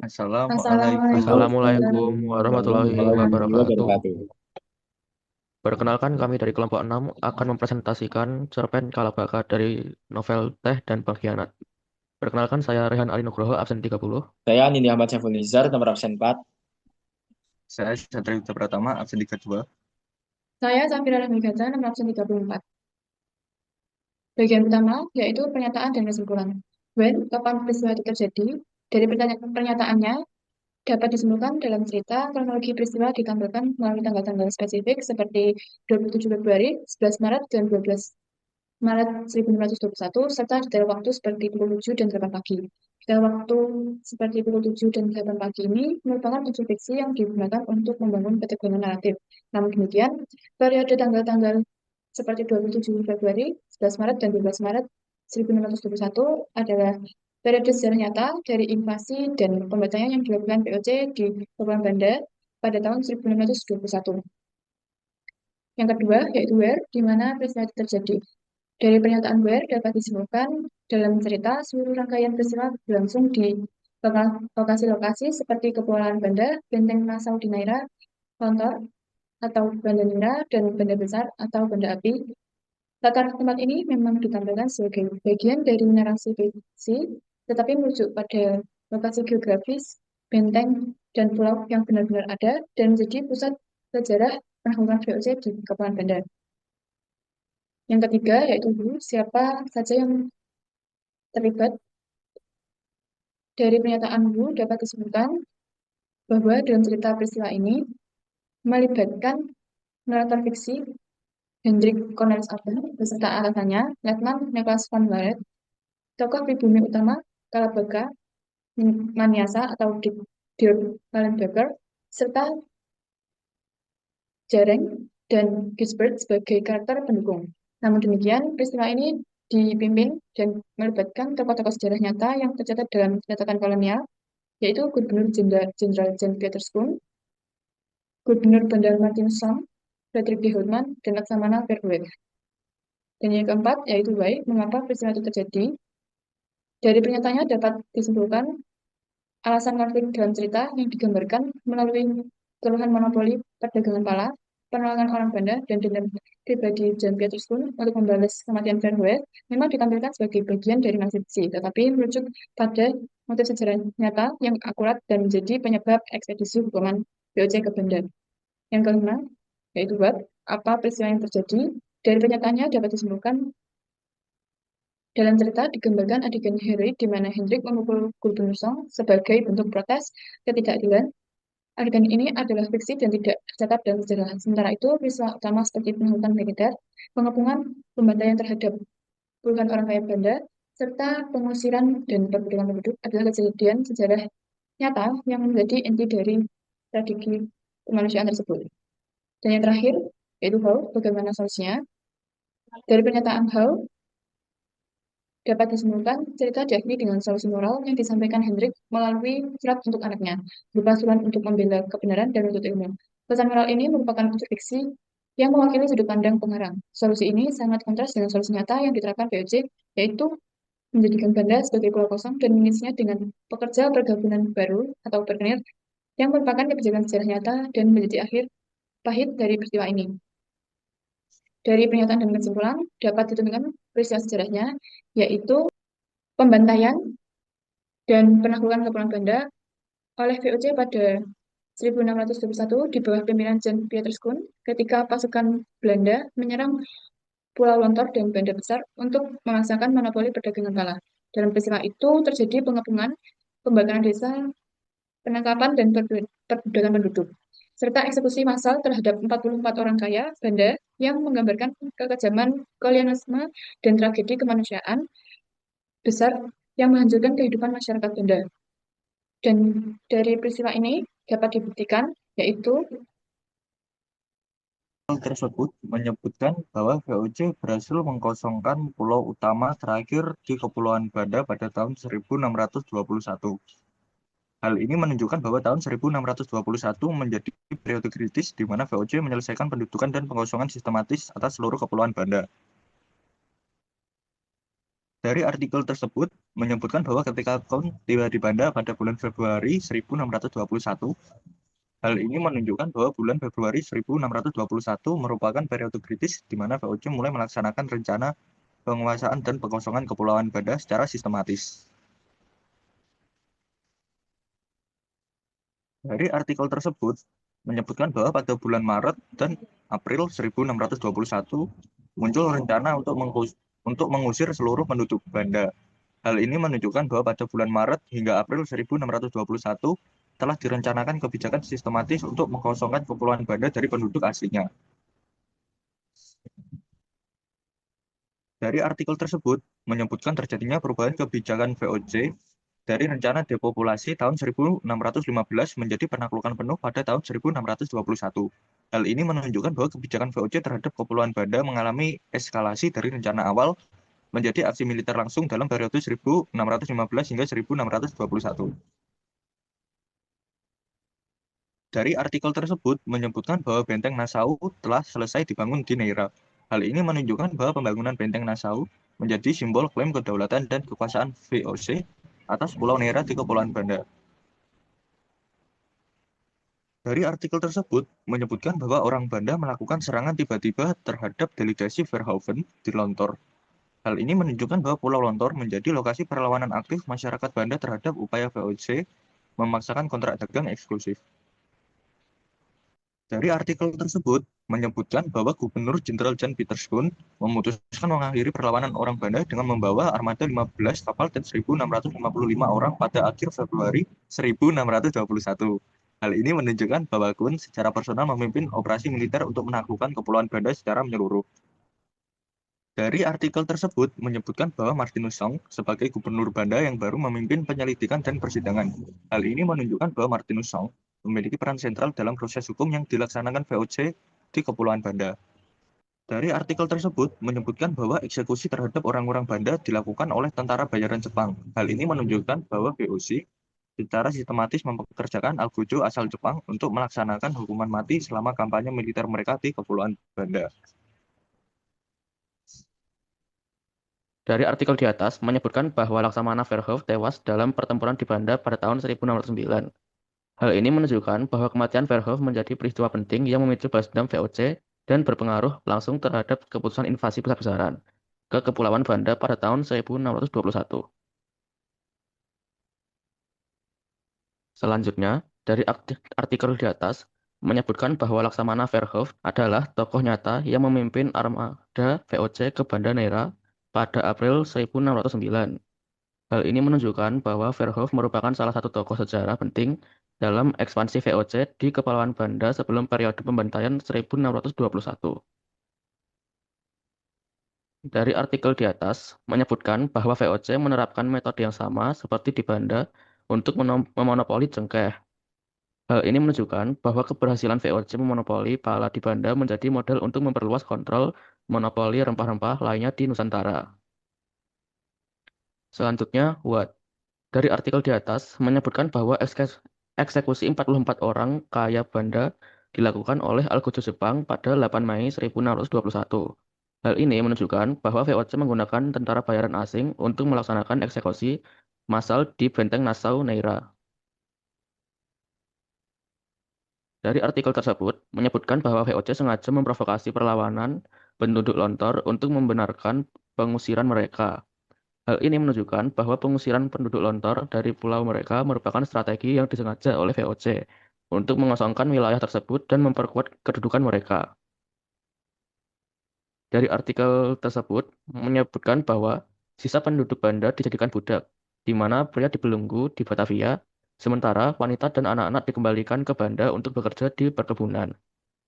Assalamualaikum Assalamualaikum warahmatullahi warahmatullahi wabarakatuh. wabarakatuh. Perkenalkan kami dari kelompok 6 akan mempresentasikan cerpen Kalabaka dari novel Teh dan Pengkhianat. Perkenalkan saya Rehan Ali Nugroho, absen 30. Saya Nini Ahmad Syaifulizar, nomor absen 4. Saya Satria Yuta Pratama, absen 32. Saya Safira Rahmigata, nomor absen 34. Bagian pertama, yaitu pernyataan dan kesimpulan. When, kapan peristiwa itu terjadi? Dari pernyataannya, dapat disimpulkan dalam cerita, kronologi peristiwa ditampilkan melalui tanggal-tanggal spesifik seperti 27 Februari, 11 Maret, dan 12 Maret 1921, serta detail waktu seperti pukul 7 dan 8 pagi. Detail waktu seperti pukul 7 dan 8 pagi ini merupakan unsur fiksi yang digunakan untuk membangun ketegangan naratif. Namun demikian, periode tanggal-tanggal seperti 27 Februari, 11 Maret, dan 12 Maret 1921 adalah periode sejarah nyata dari invasi dan pembantaian yang dilakukan POC di Kepulauan Banda pada tahun 1921. Yang kedua, yaitu where, di mana peristiwa itu terjadi. Dari pernyataan where dapat disimpulkan dalam cerita seluruh rangkaian peristiwa berlangsung di lokasi-lokasi seperti Kepulauan Banda, Benteng Nassau di Naira, Lontor atau Banda Nira, dan Banda Besar atau Banda Api. Latar tempat ini memang ditampilkan sebagai bagian dari narasi fiksi, tetapi merujuk pada lokasi geografis, benteng, dan pulau yang benar-benar ada dan menjadi pusat sejarah penaklukan VOC di Kepulauan Banda. Yang ketiga yaitu siapa saja yang terlibat. Dari pernyataan Wu dapat disebutkan bahwa dalam cerita peristiwa ini melibatkan narator fiksi Hendrik Cornelis Alben beserta atasannya, Letnan Nicholas van Waret, tokoh pribumi utama Kalabaka, Maniasa atau Dirk Wallenberger, serta Jareng dan Gisbert sebagai karakter pendukung. Namun demikian, peristiwa ini dipimpin dan melibatkan tokoh-tokoh sejarah nyata yang tercatat dalam catatan kolonial, yaitu Gubernur Jenderal Jan Peterskun, Gubernur Bandar Martinus Sam, Frederick D. Houtman, dan Laksamana Verhoeven. Dan yang keempat, yaitu why, mengapa peristiwa itu terjadi. Dari pernyataannya dapat disimpulkan alasan konflik dalam cerita yang digambarkan melalui keluhan monopoli perdagangan pala, penolakan orang Banda, dan dendam pribadi Jan Pieterskoen untuk membalas kematian Verhoeven memang ditampilkan sebagai bagian dari nasib fiksi, tetapi merujuk pada motif sejarah nyata yang akurat dan menjadi penyebab ekspedisi hukuman VOC ke Banda. Yang kelima, yaitu apa peristiwa yang terjadi. Dari pernyataannya dapat disimpulkan dalam cerita digambarkan adegan heroik di mana Hendrik memukul Gubernur Song sebagai bentuk protes ketidakadilan. Adegan ini adalah fiksi dan tidak tercatat dalam sejarah. Sementara itu, peristiwa utama seperti penangkapan militer, pengepungan, pembantaian terhadap puluhan orang kaya Banda, serta pengusiran dan perbudakan penduduk adalah kejadian sejarah nyata yang menjadi inti dari tragedi kemanusiaan tersebut. Dan yang terakhir, yaitu how, bagaimana solusinya. Dari pernyataan how, dapat disimpulkan cerita diakhiri dengan solusi moral yang disampaikan Hendrik melalui surat untuk anaknya, berupa surat untuk membela kebenaran dan menuntut ilmu. Pesan moral ini merupakan unsur fiksi yang mewakili sudut pandang pengarang. Solusi ini sangat kontras dengan solusi nyata yang diterapkan POC, yaitu menjadikan Banda sebagai pulau kosong dan mengisinya dengan pekerja pergabungan baru atau partner yang merupakan kebijakan sejarah nyata dan menjadi akhir pahit dari peristiwa ini. Dari pernyataan dan kesimpulan dapat ditentukan peristiwa sejarahnya, yaitu pembantaian dan penaklukan Kepulauan Banda oleh VOC pada 1621 di bawah pimpinan Jan Pieterskoen ketika pasukan Belanda menyerang Pulau Lontor dan Banda Besar untuk memaksakan monopoli perdagangan pala. Dalam peristiwa itu terjadi pengepungan, pembakaran desa, penangkapan dan perbudakan penduduk, serta eksekusi massal terhadap 44 orang kaya Banda yang menggambarkan kekejaman kolonialisme dan tragedi kemanusiaan besar yang menghancurkan kehidupan masyarakat Banda. Dan dari peristiwa ini dapat dibuktikan, yaitu Hal tersebut menyebutkan bahwa VOC berhasil mengkosongkan pulau utama terakhir di Kepulauan Banda pada tahun 1621. Hal ini menunjukkan bahwa tahun 1621 menjadi periode kritis di mana VOC menyelesaikan pendudukan dan pengosongan sistematis atas seluruh Kepulauan Banda. Dari artikel tersebut menyebutkan bahwa ketika Kaun tiba di Banda pada bulan Februari 1621, hal ini menunjukkan bahwa bulan Februari 1621 merupakan periode kritis di mana VOC mulai melaksanakan rencana penguasaan dan pengosongan Kepulauan Banda secara sistematis. Dari artikel tersebut menyebutkan bahwa pada bulan Maret dan April 1621 muncul rencana untuk mengusir seluruh penduduk Banda. Hal ini menunjukkan bahwa pada bulan Maret hingga April 1621 telah direncanakan kebijakan sistematis untuk mengkosongkan Kepulauan Banda dari penduduk aslinya. Dari artikel tersebut menyebutkan terjadinya perubahan kebijakan VOC dari rencana depopulasi tahun 1615 menjadi penaklukan penuh pada tahun 1621. Hal ini menunjukkan bahwa kebijakan VOC terhadap Kepulauan Banda mengalami eskalasi dari rencana awal menjadi aksi militer langsung dalam periode 1615 hingga 1621. Dari artikel tersebut menyebutkan bahwa Benteng Nassau telah selesai dibangun di Neira. Hal ini menunjukkan bahwa pembangunan Benteng Nassau menjadi simbol klaim kedaulatan dan kekuasaan VOC atas Pulau Neira di Kepulauan Banda. Dari artikel tersebut menyebutkan bahwa orang Banda melakukan serangan tiba-tiba terhadap delegasi Verhoeven di Lontor. Hal ini menunjukkan bahwa Pulau Lontor menjadi lokasi perlawanan aktif masyarakat Banda terhadap upaya VOC memaksakan kontrak dagang eksklusif. Dari artikel tersebut menyebutkan bahwa Gubernur Jenderal Jan Pieterszoon memutuskan mengakhiri perlawanan orang Banda dengan membawa armada 15 kapal dan 1.655 orang pada akhir Februari 1621. Hal ini menunjukkan bahwa Kun secara personal memimpin operasi militer untuk menaklukkan Kepulauan Banda secara menyeluruh. Dari artikel tersebut menyebutkan bahwa Martinus Song sebagai Gubernur Banda yang baru memimpin penyelidikan dan persidangan. Hal ini menunjukkan bahwa Martinus Song memiliki peran sentral dalam proses hukum yang dilaksanakan VOC di Kepulauan Banda. Dari artikel tersebut menyebutkan bahwa eksekusi terhadap orang-orang Banda dilakukan oleh tentara bayaran Jepang. Hal ini menunjukkan bahwa VOC secara sistematis mempekerjakan Algojo asal Jepang untuk melaksanakan hukuman mati selama kampanye militer mereka di Kepulauan Banda. Dari artikel di atas menyebutkan bahwa Laksamana Verhoeven tewas dalam pertempuran di Banda pada tahun 1609. Hal ini menunjukkan bahwa kematian Verhoeven menjadi peristiwa penting yang memicu balas dendam VOC dan berpengaruh langsung terhadap keputusan invasi besar-besaran ke Kepulauan Banda pada tahun 1621. Selanjutnya, dari artikel di atas menyebutkan bahwa Laksamana Verhoeven adalah tokoh nyata yang memimpin armada VOC ke Banda Neira pada April 1609. Hal ini menunjukkan bahwa Verhoeven merupakan salah satu tokoh sejarah penting dalam ekspansi VOC di Kepulauan Banda sebelum periode pembantaian 1621. Dari artikel di atas menyebutkan bahwa VOC menerapkan metode yang sama seperti di Banda untuk memonopoli cengkeh. Hal ini menunjukkan bahwa keberhasilan VOC memonopoli pala di Banda menjadi model untuk memperluas kontrol monopoli rempah-rempah lainnya di Nusantara. Selanjutnya, Watt. Dari artikel di atas menyebutkan bahwa eksekusi 44 orang kaya Banda dilakukan oleh Algojo Jepang pada 8 Mei 1621. Hal ini menunjukkan bahwa VOC menggunakan tentara bayaran asing untuk melaksanakan eksekusi massal di Benteng Nassau Neira. Dari artikel tersebut menyebutkan bahwa VOC sengaja memprovokasi perlawanan penduduk Lontor untuk membenarkan pengusiran mereka. Hal ini menunjukkan bahwa pengusiran penduduk Lontor dari pulau mereka merupakan strategi yang disengaja oleh VOC untuk mengosongkan wilayah tersebut dan memperkuat kedudukan mereka. Dari artikel tersebut menyebutkan bahwa sisa penduduk Banda dijadikan budak, di mana pria dibelenggu di Batavia, sementara wanita dan anak-anak dikembalikan ke Banda untuk bekerja di perkebunan.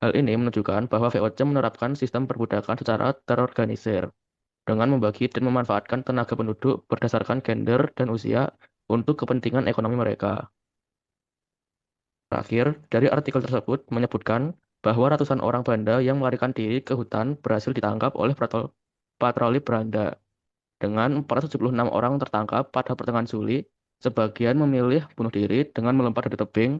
Hal ini menunjukkan bahwa VOC menerapkan sistem perbudakan secara terorganisir dengan membagi dan memanfaatkan tenaga penduduk berdasarkan gender dan usia untuk kepentingan ekonomi mereka. Terakhir, dari artikel tersebut menyebutkan bahwa ratusan orang Banda yang melarikan diri ke hutan berhasil ditangkap oleh patroli Belanda. Dengan 476 orang tertangkap pada pertengahan Juli, sebagian memilih bunuh diri dengan melompat dari tebing.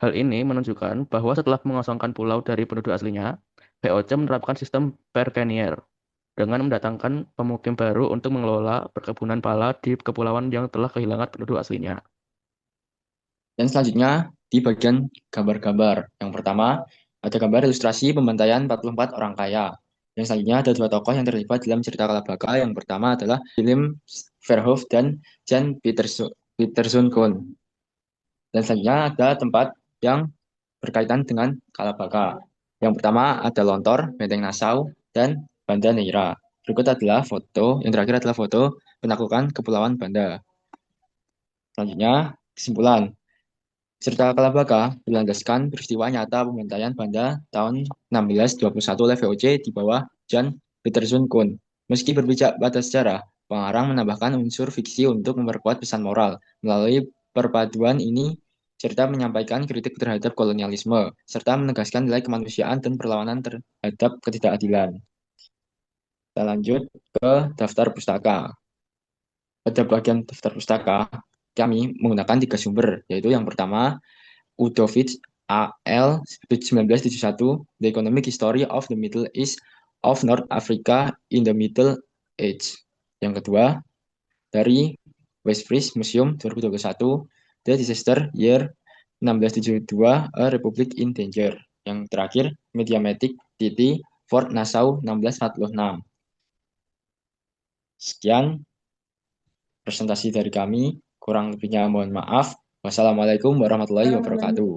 Hal ini menunjukkan bahwa setelah mengosongkan pulau dari penduduk aslinya, VOC menerapkan sistem Perkenier dengan mendatangkan pemukim baru untuk mengelola perkebunan pala di kepulauan yang telah kehilangan penduduk aslinya. Dan selanjutnya di bagian gambar-gambar. Yang pertama, ada gambar ilustrasi pembantaian 44 orang kaya. Yang selanjutnya ada dua tokoh yang terlibat dalam cerita Kalabaka. Yang pertama adalah Willem Verhoef dan Jan Pieterszoon Koen. Dan selanjutnya ada tempat yang berkaitan dengan Kalabaka. Yang pertama ada Lontor, Benteng Nassau, dan Banda Neira. Berikut adalah foto, yang terakhir adalah foto penaklukan Kepulauan Banda. Selanjutnya, kesimpulan. Cerita Kalabaka berlandaskan peristiwa nyata pembantaian Banda tahun 1621 oleh VOC di bawah Jan Pieterszoon Koen. Meski berpijak pada sejarah, pengarang menambahkan unsur fiksi untuk memperkuat pesan moral. Melalui perpaduan ini, cerita menyampaikan kritik terhadap kolonialisme, serta menegaskan nilai kemanusiaan dan perlawanan terhadap ketidakadilan. Kita lanjut ke daftar pustaka. Pada bagian daftar pustaka, kami menggunakan 3 sumber, yaitu yang pertama, Udovich A.L. 1971, The Economic History of the Middle East of North Africa in the Middle Age. Yang kedua, dari Westfries Museum 2021, The Disaster Year 1672, A Republic in Danger. Yang terakhir, Mediamatic TT Fort Nassau 1646. Sekian presentasi dari kami. Kurang lebihnya mohon maaf. Wassalamualaikum warahmatullahi wabarakatuh.